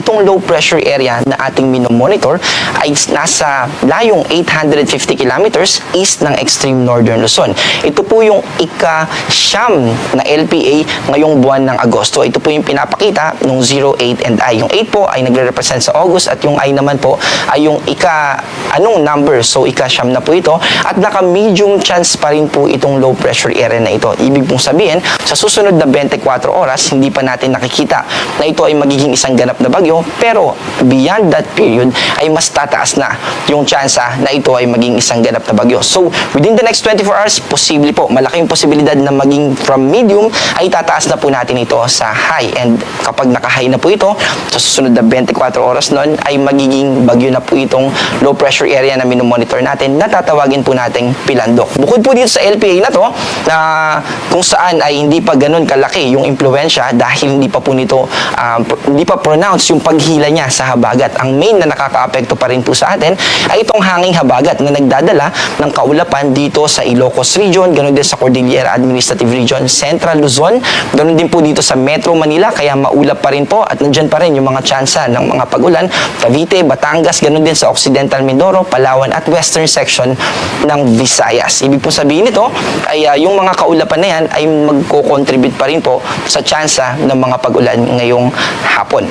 itong low pressure area na ating minomonitor ay nasa layong 850 kilometers east ng extreme northern Luzon. Ito po yung ika-siyam na LPA ngayong buwan ng Agosto. Ito po yung pinapakita ng 0, 8, and I. Yung 8 po ay nagre-represent sa August at yung I naman po ay yung anong number. So, ika-siyam na po ito at naka-medium chance pa rin po itong low pressure area na ito. Ibig pong sabihin, sa susunod na 24 oras, hindi pa natin nakikita na ito ay magiging isang ganap na bagyo, pero beyond that period ay mas tataas na yung tsansa na ito ay maging isang ganap na bagyo. So, within the next 24 hours, posible po, malaking posibilidad na maging from medium ay tataas na po natin ito sa high. And kapag naka-high na po ito, sa susunod na 24 oras nun ay magiging bagyo na po itong low pressure area na minomonitor natin na tatawagin po nating Pilandok. Bukod po dito sa LPA na to, na kung saan ay hindi pa ganun kalaki yung impluensya dahil hindi pa po nito hindi pa pronounce yung paghila niya sa habagat. Ang main na nakakaapekto pa rin po sa atin ay itong hanging habagat na nagdadala ng kaulapan dito sa Ilocos Region, ganun din sa Cordillera Administrative Region, Central Luzon, ganun din po dito sa Metro Manila, kaya maulap pa rin po at nandyan pa rin yung mga tsansa ng mga pag-ulan, Cavite, Batangas, ganun din sa Occidental Mindoro, Palawan at Western section ng Visayas. Ibig po sabihin nito ay yung mga kaulapan na yan ay magko-contribute pa rin po sa tsansa ng mga pag-ulan ngayong hapon.